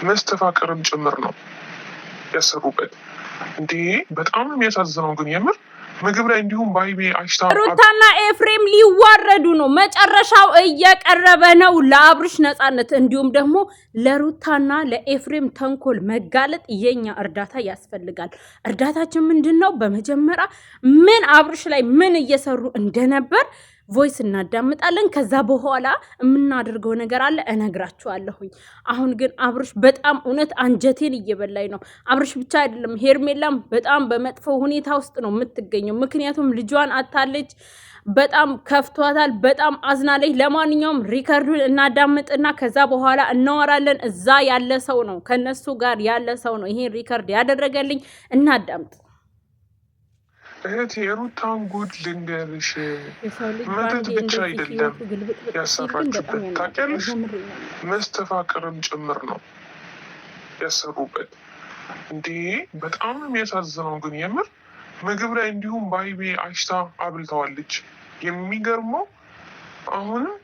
መስተፋቅርም ጭምር ነው ያሰሩበት። እንዴ በጣም የሚያሳዝነው ግን የምር ምግብ ላይ እንዲሁም ባይቤ አሽታ ሩታና ኤፍሬም ሊዋረዱ ነው። መጨረሻው እየቀረበ ነው። ለአብርሽ ነፃነት እንዲሁም ደግሞ ለሩታና ለኤፍሬም ተንኮል መጋለጥ የኛ እርዳታ ያስፈልጋል። እርዳታችን ምንድነው? በመጀመሪያ ምን አብርሽ ላይ ምን እየሰሩ እንደነበር ቮይስ እናዳምጣለን። ከዛ በኋላ የምናደርገው ነገር አለ እነግራችኋለሁኝ። አሁን ግን አብርሽ በጣም እውነት አንጀቴን እየበላኝ ነው። አብርሽ ብቻ አይደለም ሄርሜላም በጣም በመጥፎ ሁኔታ ውስጥ ነው የምትገኘው። ምክንያቱም ልጇን አታለች። በጣም ከፍቷታል። በጣም አዝናለች። ለማንኛውም ሪከርዱን እናዳምጥና ከዛ በኋላ እናወራለን። እዛ ያለ ሰው ነው ከነሱ ጋር ያለ ሰው ነው ይሄን ሪከርድ ያደረገልኝ። እናዳምጥ። እህቴ የሩታን ጉድ ልንገርሽ። መተት ብቻ አይደለም ያሰራችሁበት ታውቂያለሽ፣ መስተፋቅርም ጭምር ነው ያሰሩበት። እንዴ በጣም የሚያሳዝነው ግን የምር ምግብ ላይ እንዲሁም ባይቤ አሽታ አብልተዋለች። የሚገርመው አሁንም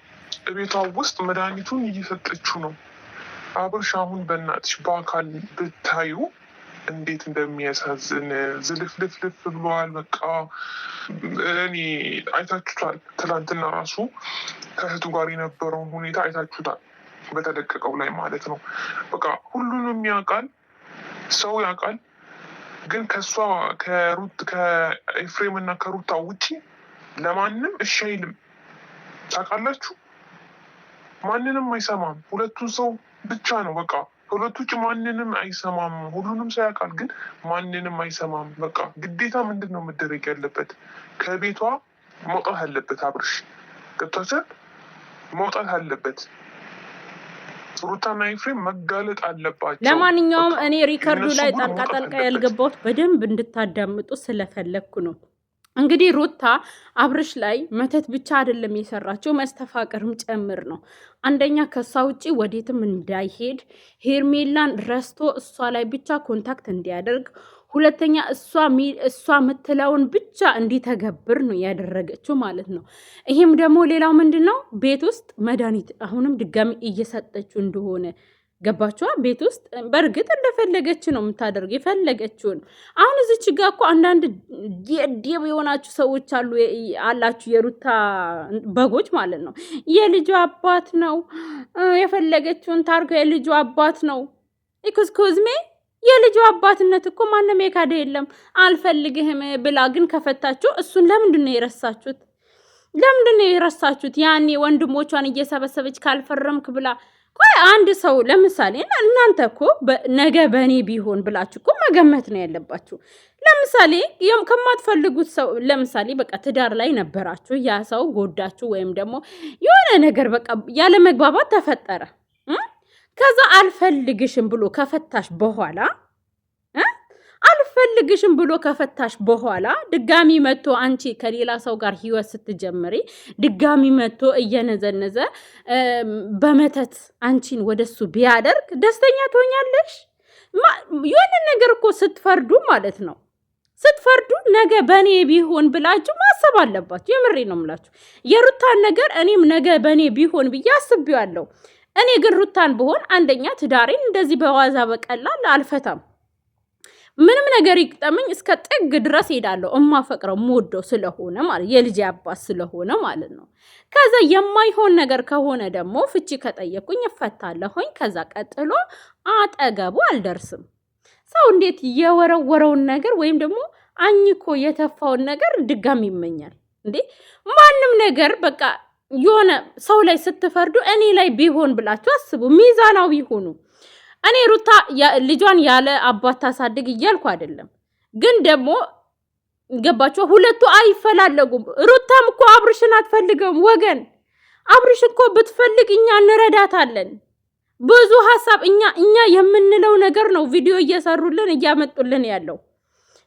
ቤቷ ውስጥ መድኃኒቱን እየሰጠችው ነው። አብርሽ አሁን በእናትሽ በአካል ብታዩ እንዴት እንደሚያሳዝን ዝልፍልፍልፍ ብሏል። በቃ እኔ አይታችሁታል። ትላንትና ራሱ ከእህቱ ጋር የነበረውን ሁኔታ አይታችሁታል፣ በተለቀቀው ላይ ማለት ነው። በቃ ሁሉንም ያውቃል፣ ሰው ያውቃል። ግን ከእሷ ከኤፍሬም እና ከሩታ ውጪ ለማንም እሺ አይልም። ታውቃላችሁ፣ ማንንም አይሰማም። ሁለቱን ሰው ብቻ ነው በቃ ሁለቱ ውጭ ማንንም አይሰማም። ሁሉንም ሰው ያውቃል፣ ግን ማንንም አይሰማም። በቃ ግዴታ ምንድን ነው መደረግ ያለበት? ከቤቷ መውጣት አለበት። አብርሽ ገብቷቸዋል፣ መውጣት አለበት። ሩታና ኤፍሬም መጋለጥ አለባቸው። ለማንኛውም እኔ ሪከርዱ ላይ ጣልቃ ያልገባሁት በደንብ እንድታዳምጡ ስለፈለግኩ ነው። እንግዲህ ሩታ አብርሽ ላይ መተት ብቻ አይደለም የሰራቸው መስተፋቅርም ጭምር ነው። አንደኛ ከሷ ውጪ ወዴትም እንዳይሄድ ሄርሜላን ረስቶ እሷ ላይ ብቻ ኮንታክት እንዲያደርግ፣ ሁለተኛ እሷ ምትለውን ብቻ እንዲተገብር ነው ያደረገችው ማለት ነው። ይሄም ደግሞ ሌላው ምንድነው ቤት ውስጥ መድኃኒት አሁንም ድጋሚ እየሰጠችው እንደሆነ ገባችኋ? ቤት ውስጥ በእርግጥ እንደፈለገች ነው የምታደርገው የፈለገችውን። አሁን እዚች ጋር እኮ አንዳንድ ዲብ የሆናችሁ ሰዎች አላችሁ፣ የሩታ በጎች ማለት ነው። የልጁ አባት ነው የፈለገችውን ታርገው፣ የልጁ አባት ነው። ኢኩስኩዝሜ የልጁ አባትነት እኮ ማንም የካደ የለም። አልፈልግህም ብላ ግን ከፈታችሁ እሱን ለምንድን ነው የረሳችሁት? ለምንድን ነው የረሳችሁት? ያኔ ወንድሞቿን እየሰበሰበች ካልፈረምክ ብላ ቆይ አንድ ሰው ለምሳሌ እናንተ እኮ ነገ በእኔ ቢሆን ብላችሁ እኮ መገመት ነው ያለባችሁ። ለምሳሌ ከማትፈልጉት ሰው ለምሳሌ በቃ ትዳር ላይ ነበራችሁ፣ ያ ሰው ጎዳችሁ፣ ወይም ደግሞ የሆነ ነገር በቃ ያለ መግባባት ተፈጠረ። ከዛ አልፈልግሽም ብሎ ከፈታሽ በኋላ ድጋሚ መጥቶ አንቺ ከሌላ ሰው ጋር ህይወት ስትጀምሪ ድጋሚ መጥቶ እየነዘነዘ በመተት አንቺን ወደሱ ቢያደርግ ደስተኛ ትሆኛለሽ? የሆነ ነገር እኮ ስትፈርዱ ማለት ነው ስትፈርዱ ነገ በኔ ቢሆን ብላችሁ ማሰብ አለባችሁ። የምሬ ነው የምላችሁ። የሩታን ነገር እኔም ነገ በኔ ቢሆን ብዬ አስቤዋለሁ። እኔ ግን ሩታን ብሆን አንደኛ ትዳሬን እንደዚህ በዋዛ በቀላል አልፈታም። ምንም ነገር ይቅጠምኝ እስከ ጥግ ድረስ ሄዳለሁ። እማፈቅረው ሞዶ ስለሆነ ማለት የልጅ አባት ስለሆነ ማለት ነው። ከዛ የማይሆን ነገር ከሆነ ደግሞ ፍቺ ከጠየቁኝ እፈታለሁኝ። ከዛ ቀጥሎ አጠገቡ አልደርስም። ሰው እንዴት የወረወረውን ነገር ወይም ደግሞ አኝኮ የተፋውን ነገር ድጋሚ ይመኛል እንዴ? ማንም ነገር በቃ የሆነ ሰው ላይ ስትፈርዱ እኔ ላይ ቢሆን ብላችሁ አስቡ። ሚዛናዊ ሆኑ። እኔ ሩታ ልጇን ያለ አባት ታሳድግ እያልኩ አይደለም፣ ግን ደግሞ ገባችሁ ሁለቱ አይፈላለጉም። ሩታም እኮ አብርሽን አትፈልገውም ወገን። አብርሽ እኮ ብትፈልግ እኛ እንረዳታለን። ብዙ ሐሳብ እኛ የምንለው ነገር ነው ቪዲዮ እየሰሩልን እያመጡልን ያለው።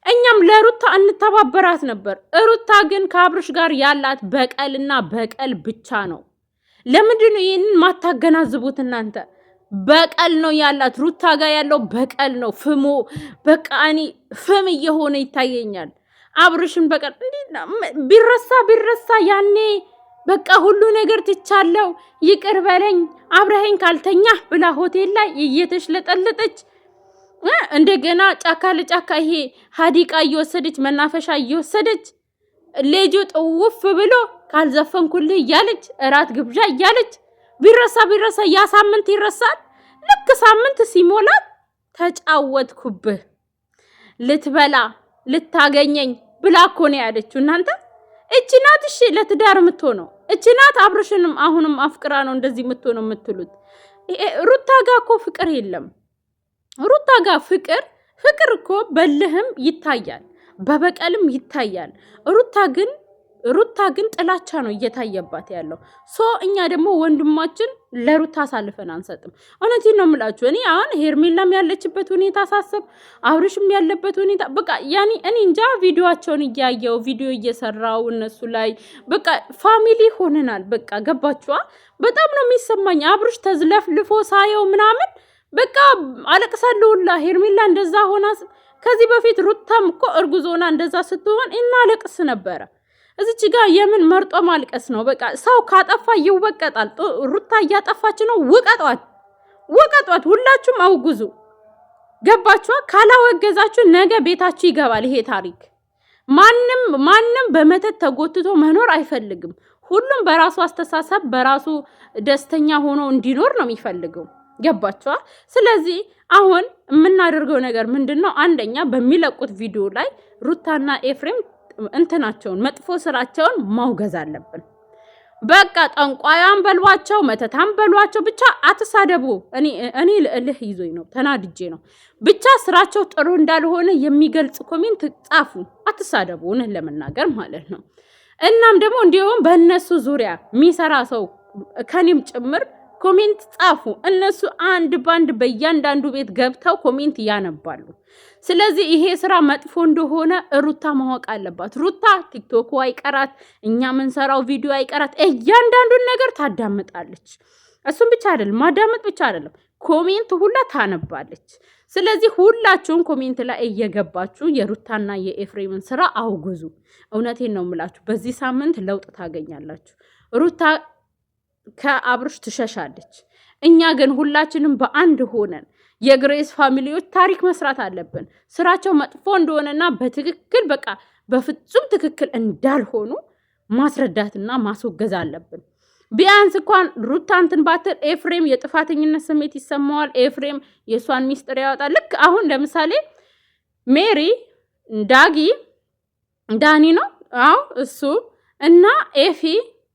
እኛም ለሩታ እንተባበራት ነበር። ሩታ ግን ከአብርሽ ጋር ያላት በቀልና በቀል ብቻ ነው። ለምንድን ነው ይሄንን ማታገናዝቡት እናንተ? በቀል ነው ያላት። ሩታ ጋር ያለው በቀል ነው። ፍሙ በቃ እኔ ፍም እየሆነ ይታየኛል። አብርሽን በቀል ቢረሳ ያኔ በቃ ሁሉ ነገር ትቻለው ይቅር በለኝ አብረኸኝ ካልተኛ ብላ ሆቴል ላይ እየተሽለጠለጠች እንደገና ጫካ ለጫካ ይሄ ሀዲቃ እየወሰደች መናፈሻ እየወሰደች ልጁ ጥውፍ ብሎ ካልዘፈንኩልህ እያለች እራት ግብዣ እያለች ቢረሳ ያ ሳምንት ይረሳል። ልክ ሳምንት ሲሞላት ተጫወትኩብህ ልትበላ ልታገኘኝ ብላ እኮ ነው ያለችው። እናንተ እቺ ናት እሺ ለትዳር የምትሆነው? እቺ ናት አብርሽንም አሁንም አፍቅራ ነው እንደዚህ የምትሆነው የምትሉት? ሩታ ጋር እኮ ፍቅር የለም። ሩታ ጋር ፍቅር እኮ በልህም ይታያል፣ በበቀልም ይታያል። ሩታ ግን ጥላቻ ነው እየታየባት ያለው። እኛ ደግሞ ወንድማችን ለሩታ አሳልፈን አንሰጥም። እውነቴን ነው የምላችሁ። እኔ አሁን ሄርሜላም ያለችበት ሁኔታ ሳስብ፣ አብርሽም ያለበት ሁኔታ በቃ ያኔ እኔ እንጃ። ቪዲዮአቸውን እያየው ቪዲዮ እየሰራው እነሱ ላይ በቃ ፋሚሊ ሆነናል። በቃ ገባችኋ? በጣም ነው የሚሰማኝ። አብርሽ ተዝለፍልፎ ሳየው ምናምን በቃ አለቅሳለሁላ። ሄርሜላ እንደዛ ሆና ከዚህ በፊት ሩታም እኮ እርጉዝ ሆና እንደዛ ስትሆን እናለቅስ ነበረ። እዚች ጋር የምን መርጦ ማልቀስ ነው? በቃ ሰው ካጠፋ ይወቀጣል። ሩታ እያጠፋች ነው። ውቀጧት፣ ሁላችሁም አውግዙ። ገባችኋ? ካላወገዛችሁ ነገ ቤታችሁ ይገባል ይሄ ታሪክ። ማንም በመተት ተጎትቶ መኖር አይፈልግም። ሁሉም በራሱ አስተሳሰብ በራሱ ደስተኛ ሆኖ እንዲኖር ነው የሚፈልገው። ገባችኋ? ስለዚህ አሁን የምናደርገው ነገር ምንድነው? አንደኛ በሚለቁት ቪዲዮ ላይ ሩታና ኤፍሬም እንትናቸውን መጥፎ ስራቸውን ማውገዝ አለብን። በቃ ጠንቋያን በሏቸው፣ መተታን በሏቸው፣ ብቻ አትሳደቡ። እኔ ልእልህ ይዞኝ ነው፣ ተናድጄ ነው። ብቻ ስራቸው ጥሩ እንዳልሆነ የሚገልጽ ኮሜንት ጻፉ፣ አትሳደቡ፣ እውነት ለመናገር ማለት ነው። እናም ደግሞ እንዲሁም በእነሱ ዙሪያ የሚሰራ ሰው ከኔም ጭምር ኮሜንት ጻፉ። እነሱ አንድ ባንድ በእያንዳንዱ ቤት ገብተው ኮሜንት ያነባሉ። ስለዚህ ይሄ ስራ መጥፎ እንደሆነ ሩታ ማወቅ አለባት። ሩታ ቲክቶክ አይቀራት፣ እኛ ምንሰራው ቪዲዮ አይቀራት፣ እያንዳንዱን ነገር ታዳምጣለች። እሱም ብቻ አይደለም፣ ማዳመጥ ብቻ አይደለም፣ ኮሜንት ሁላ ታነባለች። ስለዚህ ሁላችሁም ኮሜንት ላይ እየገባችሁ የሩታና የኤፍሬምን ስራ አውግዙ። እውነቴን ነው የምላችሁ፣ በዚህ ሳምንት ለውጥ ታገኛላችሁ። ሩታ ከአብርሽ ትሸሻለች። እኛ ግን ሁላችንም በአንድ ሆነን የግሬስ ፋሚሊዎች ታሪክ መስራት አለብን። ስራቸው መጥፎ እንደሆነና በትክክል በቃ በፍጹም ትክክል እንዳልሆኑ ማስረዳትና ማስወገዝ አለብን። ቢያንስ እንኳን ሩታ እንትን ባትል ኤፍሬም የጥፋተኝነት ስሜት ይሰማዋል። ኤፍሬም የእሷን ሚስጥር ያወጣል። ልክ አሁን ለምሳሌ ሜሪ፣ ዳኒ ነው እሱ እና ኤፊ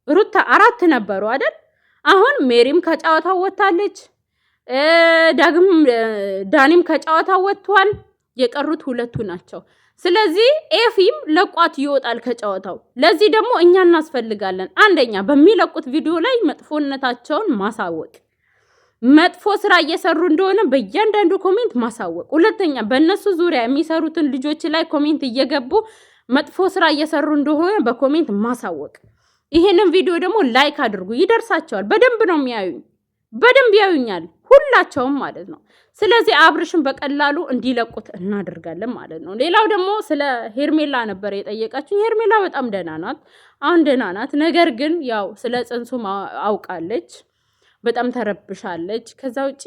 ሩታ 4 ነበሩ አይደል? አሁን ሜሪም ከጨዋታው ወጣለች፣ ዳኒም ከጨዋታው ወጥቷል። የቀሩት 2 ናቸው። ስለዚህ ኤፊም ለቋት ይወጣል ከጨዋታው። ለዚህ ደግሞ እኛ እናስፈልጋለን። አንደኛ በሚለቁት ቪዲዮ ላይ መጥፎነታቸውን ማሳወቅ፣ መጥፎ ስራ እየሰሩ እንደሆነ በእያንዳንዱ ኮሜንት ማሳወቅ። ሁለተኛ በእነሱ ዙሪያ የሚሰሩትን ልጆች ላይ ኮሜንት እየገቡ መጥፎ ስራ እየሰሩ እንደሆነ በኮሜንት ማሳወቅ። ይሄንን ቪዲዮ ደግሞ ላይክ አድርጉ፣ ይደርሳቸዋል። በደንብ ነው የሚያዩኝ፣ በደንብ ያዩኛል ሁላቸውም ማለት ነው። ስለዚህ አብርሽን በቀላሉ እንዲለቁት እናደርጋለን ማለት ነው። ሌላው ደግሞ ስለ ሄርሜላ ነበር የጠየቃችሁ። ሄርሜላ በጣም ደህና ናት፣ አሁን ደህና ናት። ነገር ግን ያው ስለ ጽንሱ አውቃለች፣ በጣም ተረብሻለች። ከዛ ውጪ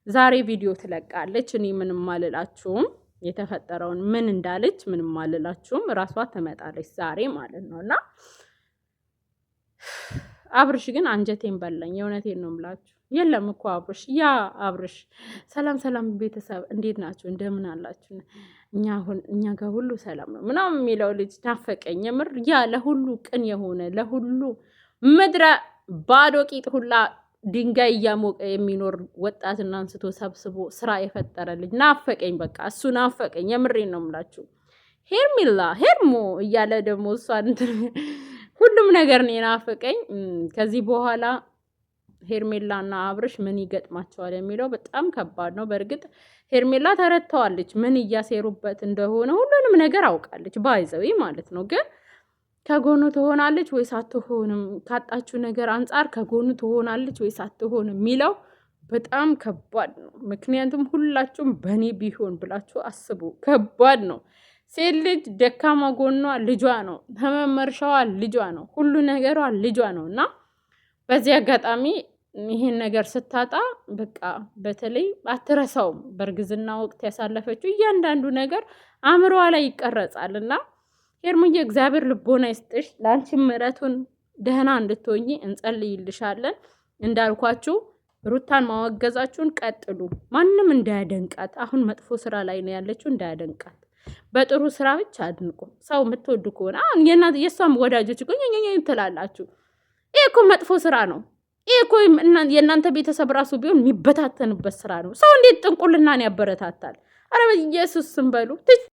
ዛሬ ቪዲዮ ትለቃለች። እኔ ምንም አልላችሁም፣ የተፈጠረውን ምን እንዳለች ምንም አልላችሁም። ራሷ ትመጣለች ዛሬ ማለት ነውና አብርሽ ግን አንጀቴን በላኝ። የእውነቴን ነው የምላችሁ። የለም እኮ አብርሽ፣ ያ አብርሽ። ሰላም ቤተሰብ እንዴት ናችሁ? እንደምን አላችሁ? እኛ ጋር ሁሉ ሰላም ነው ምናምን የሚለው ልጅ ናፈቀኝ የምር። ያ ለሁሉ ቅን የሆነ ለሁሉ ምድረ ባዶ ቂጥ ሁላ ድንጋይ እያሞቀ የሚኖር ወጣትና አንስቶ ሰብስቦ ስራ የፈጠረ ልጅ ናፈቀኝ። በቃ እሱ ናፈቀኝ። የምሬን ነው የምላችሁ። ሄርሞ እያለ ደግሞ እሷን ሁሉም ነገር ነው የናፈቀኝ። ከዚህ በኋላ ሄርሜላና አብርሽ ምን ይገጥማቸዋል የሚለው በጣም ከባድ ነው። በእርግጥ ሄርሜላ ተረድተዋለች ምን እያሴሩበት እንደሆነ፣ ሁሉንም ነገር አውቃለች ባይዘዊ ማለት ነው። ግን ከጎኑ ትሆናለች ወይስ አትሆንም? ካጣችሁ ነገር አንጻር ከጎኑ ትሆናለች ወይስ አትሆንም የሚለው በጣም ከባድ ነው። ምክንያቱም ሁላችሁም በእኔ ቢሆን ብላችሁ አስቡ፣ ከባድ ነው። ሴት ልጅ ደካማ ጎኗ ልጇ ነው፣ ተመመርሻዋ ልጇ ነው፣ ሁሉ ነገሯ ልጇ ነው። እና በዚህ አጋጣሚ ይሄን ነገር ስታጣ በቃ በተለይ አትረሳውም። በእርግዝና ወቅት ያሳለፈችው እያንዳንዱ ነገር አእምሮዋ ላይ ይቀረጻል። እና ሄርሙዬ እግዚአብሔር ልቦና ይስጥሽ፣ ለአንቺ ምሕረቱን ደህና እንድትሆኚ እንጸልይልሻለን። እንዳልኳችሁ ሩታን ማወገዛችሁን ቀጥሉ። ማንም እንዳያደንቃት፣ አሁን መጥፎ ስራ ላይ ነው ያለችው፣ እንዳያደንቃት። በጥሩ ስራ ብቻ አድንቁ። ሰው የምትወዱ ከሆነ አሁን የእሷም ወዳጆች እኮ ትላላችሁ። ይሄ እኮ መጥፎ ስራ ነው። ይሄ እኮ የእናንተ ቤተሰብ ራሱ ቢሆን የሚበታተንበት ስራ ነው። ሰው እንዴት ጥንቁልናን ያበረታታል? አረ በኢየሱስ ስም በሉ።